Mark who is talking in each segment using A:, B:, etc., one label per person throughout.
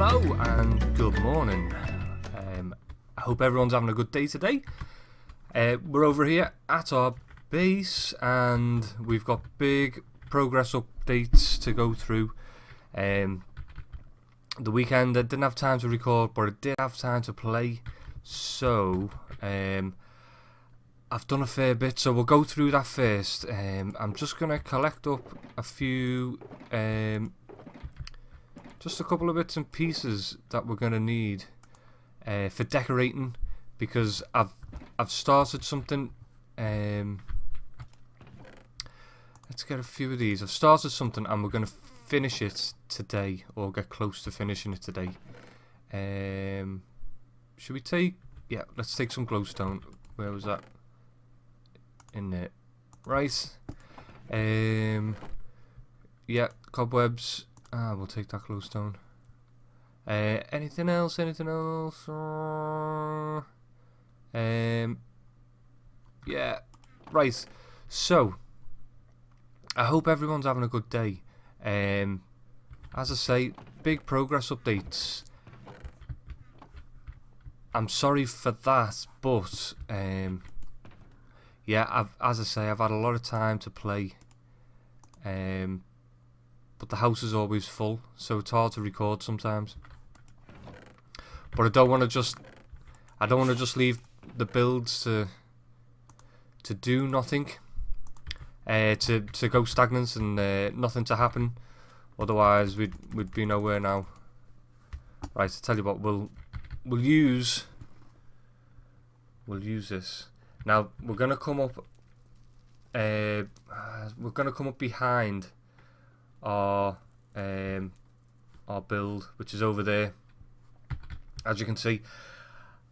A: Hello and good morning. I hope everyone's having a good day today. We're over here at our base and we've got big progress updates to go through. The weekend I didn't have time to record, but I did have time to play, so I've done a fair bit, so we'll go through that first. I'm just going to collect up a few, just a couple of bits and pieces that we're going to need for decorating, because I've started something. Let's get a few of these. I've started something and we're going to finish it today, or get close to finishing it today. Should we take... yeah, let's take some glowstone. Where was that? In there. Right. Yeah, cobwebs. We'll take that glowstone. Anything else? Anything else? Yeah. Right. So, I hope everyone's having a good day. As I say, big progress updates. I'm sorry for that, but yeah, as I say, I've had a lot of time to play, but the house is always full, so it's hard to record sometimes. But I don't want to just leave the builds to do nothing, to go stagnant and nothing to happen. Otherwise, we'd be nowhere now. Right, I tell you what, we'll use this. Now we're gonna come up. We're gonna come up behind our build, which is over there. As you can see,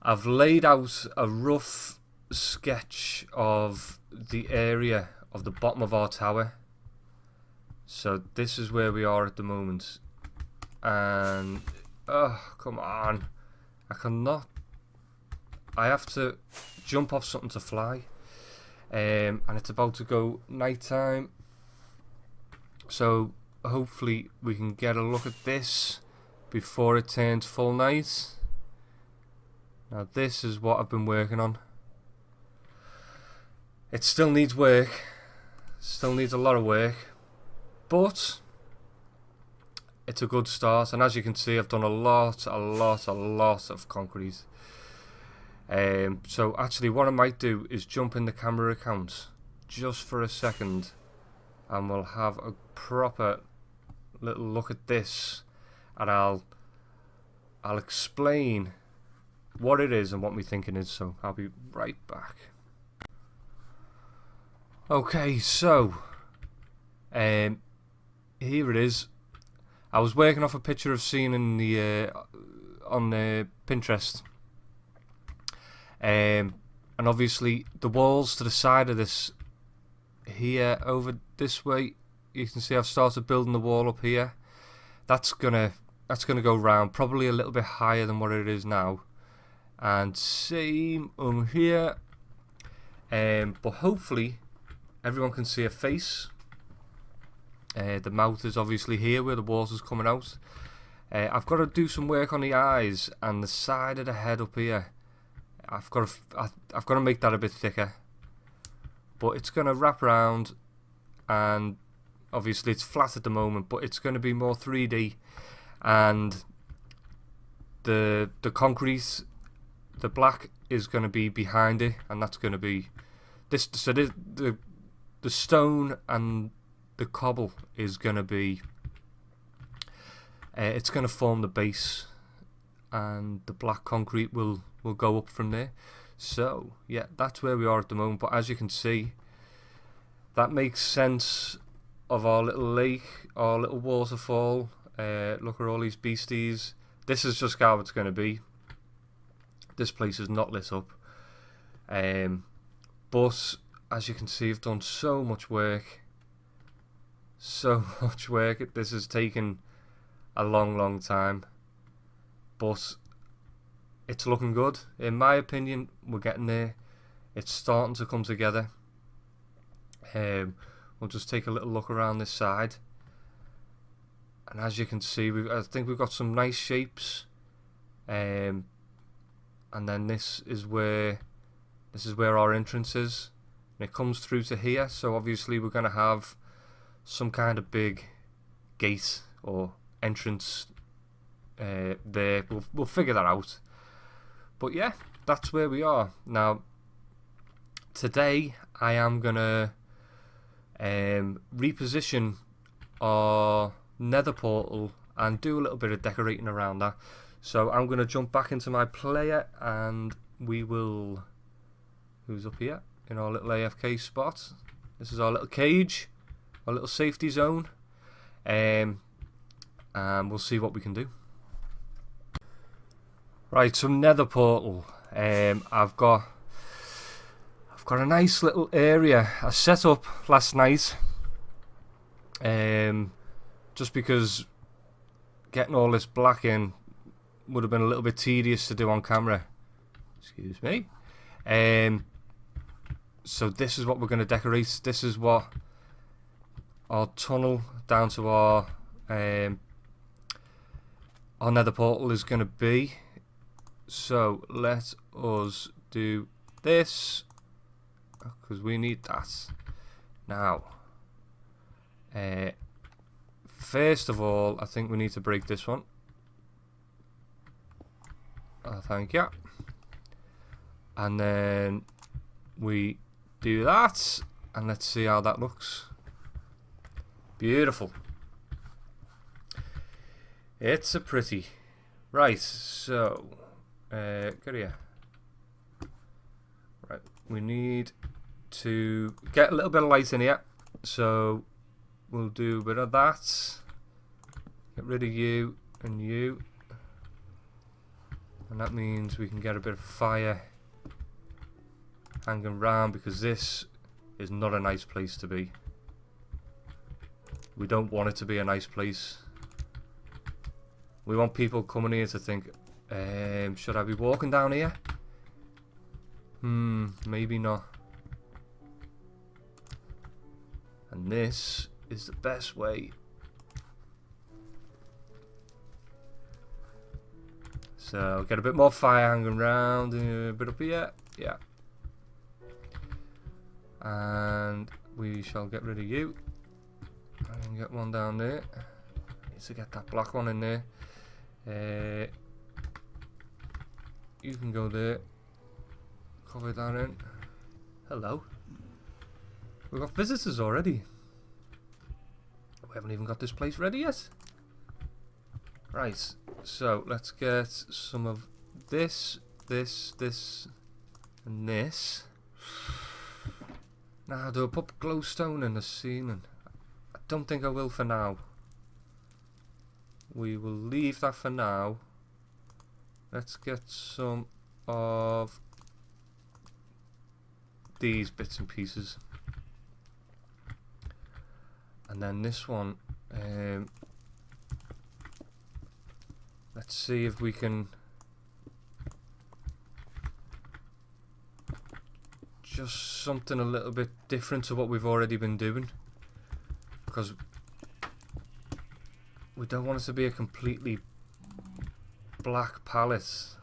A: I've laid out a rough sketch of the area of the bottom of our tower. So this is where we are at the moment, and come on, I have to jump off something to fly, and it's about to go night time, so hopefully we can get a look at this before it turns full night. Now this is what I've been working on. It still needs work, still needs a lot of work, but it's a good start, and as you can see, I've done a lot of concrete. So actually what I might do is jump in the camera account just for a second, and we'll have a proper little look at this, and I'll explain what it is and what we think it is. So I'll be right back. Okay, so here it is. I was working off a picture I've seen in the on Pinterest, and obviously the walls to the side of this here, over this way, you can see I've started building the wall up here. That's gonna go round, probably a little bit higher than what it is now, and same here. But hopefully everyone can see a face. The mouth is obviously here where the water's coming out. I've got to do some work on the eyes and the side of the head up here. I've got to make that a bit thicker, but it's going to wrap around, and obviously it's flat at the moment, but it's going to be more 3D, and the concrete, the black, is going to be behind it, and that's going to be this. So the stone and the cobble is going to be, it's going to form the base, and the black concrete will go up from there. So yeah, that's where we are at the moment. But as you can see, that makes sense of our little lake, our little waterfall. Look at all these beasties. This is just how it's going to be. This place is not lit up, but as you can see, I've done so much work. This has taken a long time, but it's looking good. In my opinion, we're getting there. It's starting to come together. We'll just take a little look around this side. And as you can see, I think we've got some nice shapes. And then this is where our entrance is. And it comes through to here. So obviously we're going to have some kind of big gate or entrance there. We'll figure that out. But yeah, that's where we are. Now, today I am going to reposition our nether portal and do a little bit of decorating around that. So I'm going to jump back into my player and we will... Who's up here in our little AFK spot? This is our little cage, our little safety zone. And we'll see what we can do. Right, so nether portal. I've got a nice little area I set up last night. Just because getting all this black in would have been a little bit tedious to do on camera. Excuse me. So this is what we're going to decorate. This is what our tunnel down to our nether portal is going to be. So let us do this because we need that now. First of all, I think we need to break this one. Oh, thank you. And then we do that, and let's see how that looks. Beautiful. It's a pretty. Right, so get here. Right, we need to get a little bit of light in here, so we'll do a bit of that. Get rid of you and you. And that means we can get a bit of fire hanging around, because this is not a nice place to be. We don't want it to be a nice place. We want people coming here to think, should I be walking down here? Maybe not. And this is the best way. So get a bit more fire hanging around, a bit up here, yeah. And we shall get rid of you. And get one down there. Need to get that black one in there. You can go there. Cover that in. Hello. We've got visitors already. We haven't even got this place ready yet. Right, so let's get some of this, and this. Now, do I put glowstone in the ceiling? I don't think I will for now. We will leave that for now. Let's get some of these bits and pieces. And then this one, let's see if we can just something a little bit different to what we've already been doing, because we don't want it to be a completely black palette.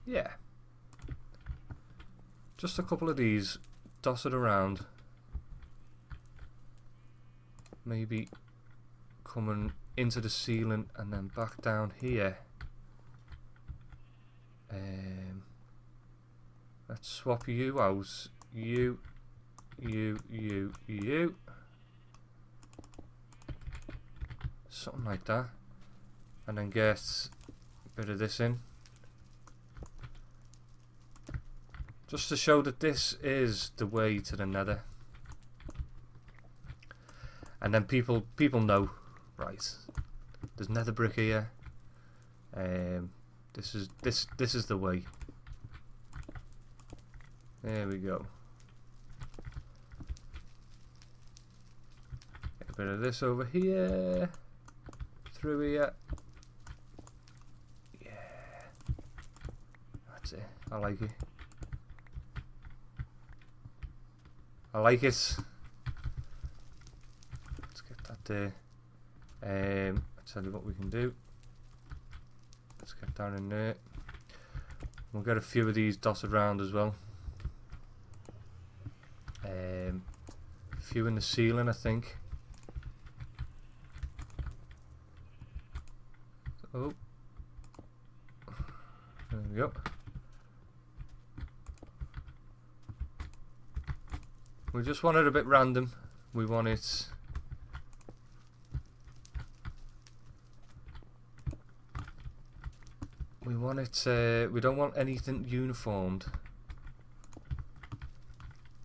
A: Yeah, just a couple of these dotted around, maybe coming into the ceiling and then back down here. Let's swap you out. You. Something like that. And then get a bit of this in. Just to show that this is the way to the nether. And then people know, right, there's nether brick here. This is the way. There we go. Get a bit of this over here, through here. Yeah, that's it. I like it. I like it. Let's get that there. I'll tell you what we can do. Let's get down in there. We'll get a few of these dotted around as well. A few in the ceiling, I think. Oh. There we go. We just want it a bit random. We want it... We want it... we don't want anything uniformed.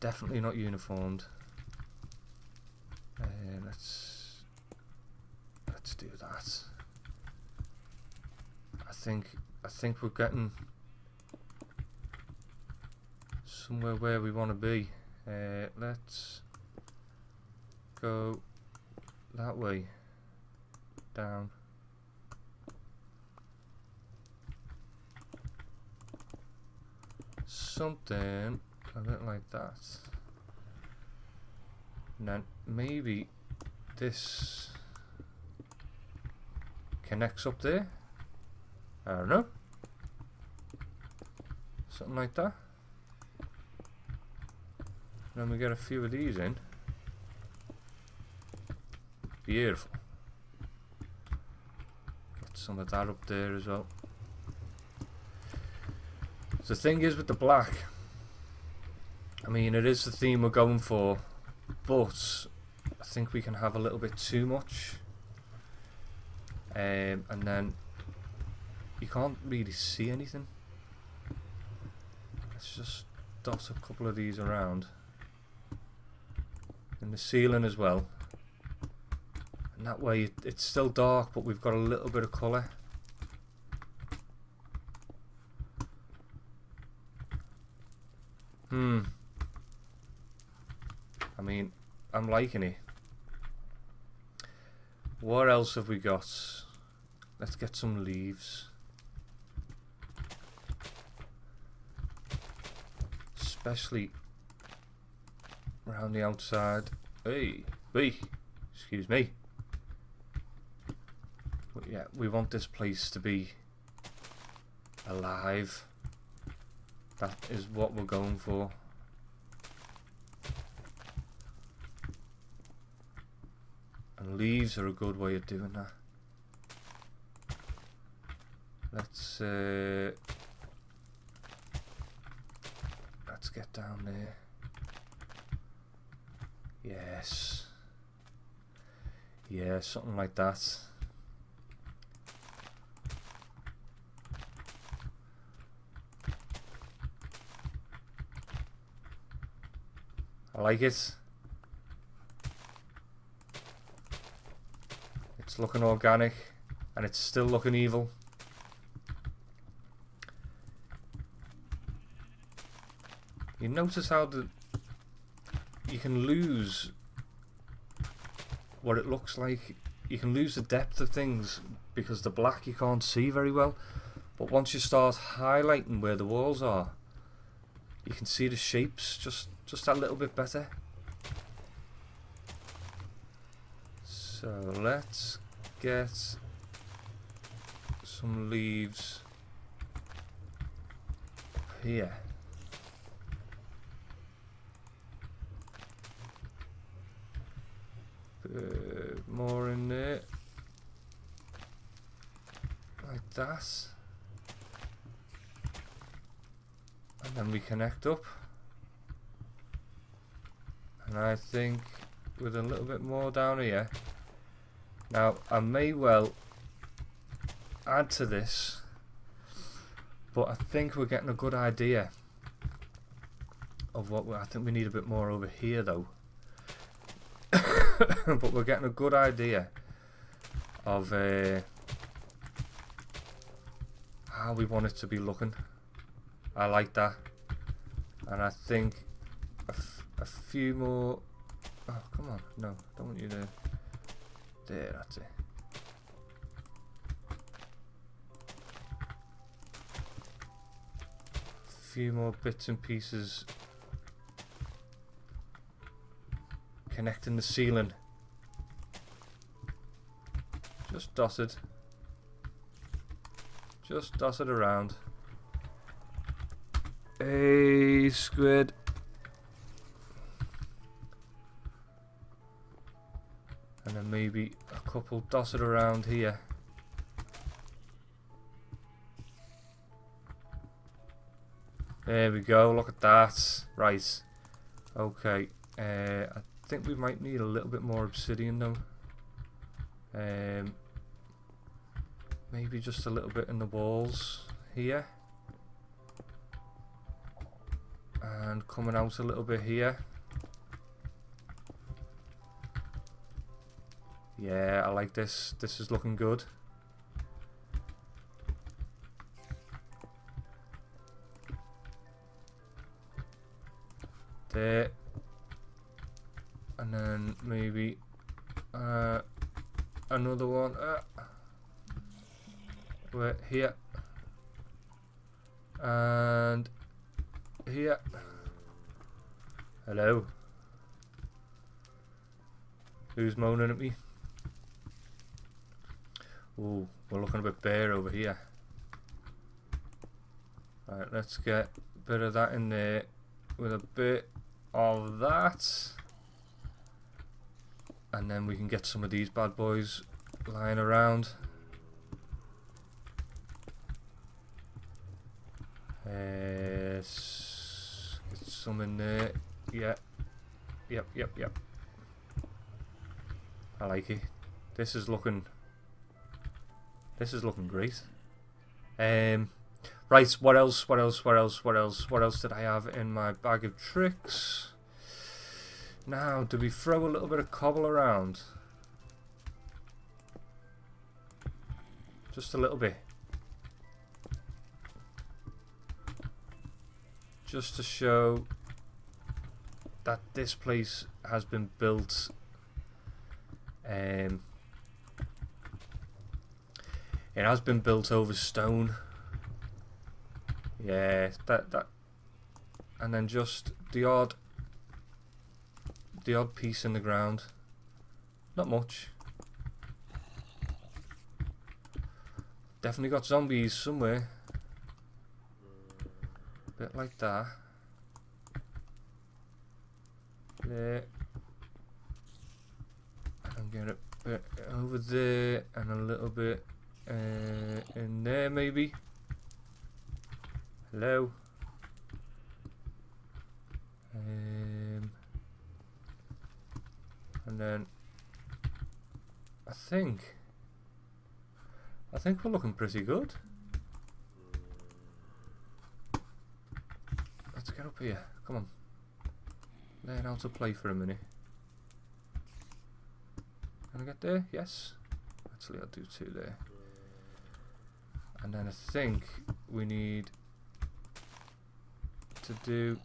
A: Definitely not uniformed. Let's do that. I think we're getting somewhere where we want to be. Let's go that way, down. Something a bit like that. And then maybe this connects up there. I don't know. Something like that. Then we get a few of these in. Beautiful. Get some of that up there as well. The thing is with the black, I mean, it is the theme we're going for, but I think we can have a little bit too much. And then you can't really see anything. Let's just dot a couple of these around. In the ceiling as well. And that way it's still dark, but we've got a little bit of colour. I mean, I'm liking it. What else have we got? Let's get some leaves. Especially around the outside. Hey, excuse me. But yeah, we want this place to be alive. That is what we're going for. And leaves are a good way of doing that. Let's get down there. Yes. Yeah, something like that. I like it. It's looking organic and it's still looking evil. You notice how you can lose what it looks like. You can lose the depth of things because the black you can't see very well. But once you start highlighting where the walls are, you can see the shapes just that little bit better. So let's get some leaves up here. More in there, like that, and then we connect up, and I think with a little bit more down here. Now I may well add to this, but I think we're getting a good idea of what I think we need a bit more over here though. But we're getting a good idea of how we want it to be looking. I like that, and I think a few more. Oh, come on! No, don't want you to. There, that's it. A few more bits and pieces connecting the ceiling. Just dotted. Just dotted around. Hey, squid. And then maybe a couple dotted around here. There we go, look at that. Right. Okay. I think we might need a little bit more obsidian though. Maybe just a little bit in the walls here. And coming out a little bit here. Yeah, I like this. This is looking good. There. And then maybe another one. We're here. And here. Hello. Who's moaning at me? Ooh, we're looking a bit bare over here. Right, let's get a bit of that in there with a bit of that. And then we can get some of these bad boys lying around. Get some in there. Yeah. Yep. I like it. This is looking great. Right, what else did I have in my bag of tricks? Now, do we throw a little bit of cobble around? Just a little bit. Just to show that this place has been built. It has been built over stone. Yeah, that, and then just the odd piece in the ground. Not much. Definitely got zombies somewhere. Bit like that. There. And get a bit over there and a little bit in there maybe. Hello. And then I think we're looking pretty good. Let's get up here. Come on. Learn how to play for a minute. Can I get there? Yes. Actually, I'll do 2 there. And then I think we need to do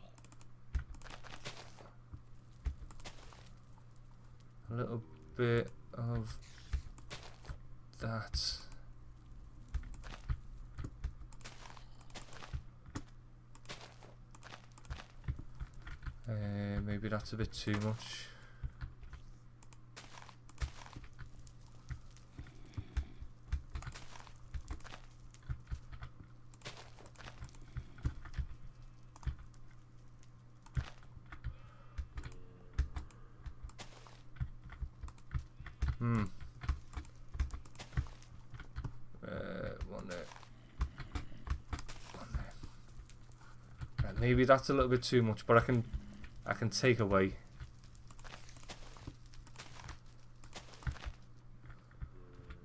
A: a little bit of that. Maybe that's a bit too much. One there. One there. Maybe that's a little bit too much, but I can take away.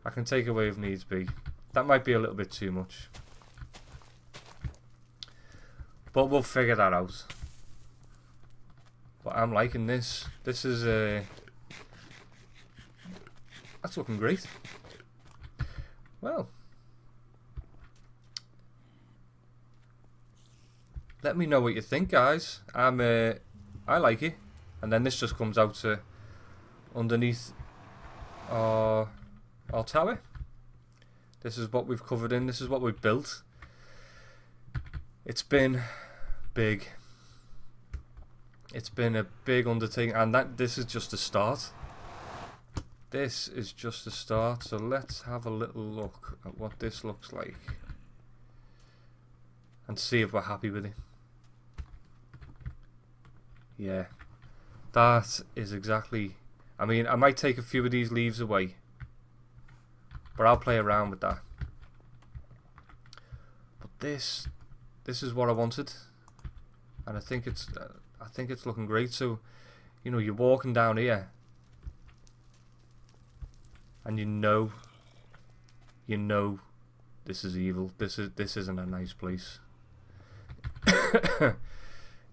A: I can take away if needs be. That might be a little bit too much. But we'll figure that out. But I'm liking this. This is that's looking great. Well, let me know what you think, guys. I like it. And then this just comes out to underneath our tower. This is what we've covered in. This is what we've built. It's been big. It's been a big undertaking, and this is just a start. This is just a start, so let's have a little look at what this looks like and see if we're happy with it. Yeah, that is exactly... I mean, I might take a few of these leaves away, but I'll play around with that. But this is what I wanted, and I think it's looking great. So, you know, you're walking down here, and you know this is evil. This isn't a nice place.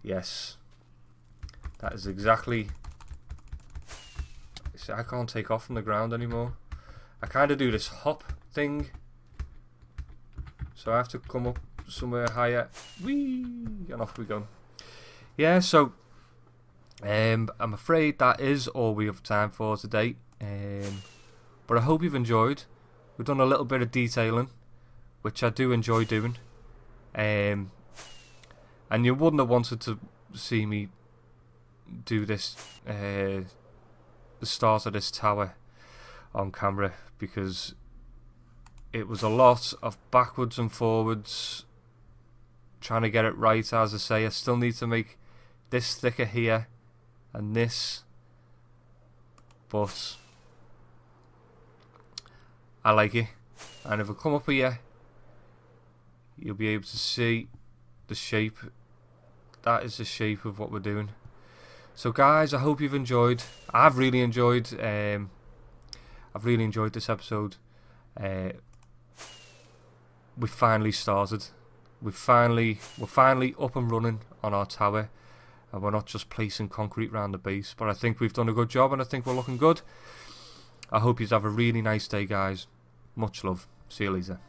A: Yes, that is exactly. See, I can't take off from the ground anymore. I kind of do this hop thing, so I have to come up somewhere higher. Whee! And off we go. Yeah, so I'm afraid that is all we have time for today. But I hope you've enjoyed. We've done a little bit of detailing, which I do enjoy doing. And you wouldn't have wanted to see me do this, the start of this tower on camera, because it was a lot of backwards and forwards trying to get it right. As I say, I still need to make this thicker here and this, but I like it. And if I come up here, you'll be able to see the shape. That is the shape of what we're doing. So guys, I hope you've enjoyed. I've really enjoyed this episode. We finally started. We're finally up and running on our tower, and we're not just placing concrete around the base. But I think we've done a good job, and I think we're looking good. I hope you have a really nice day, guys. Much love. See you later.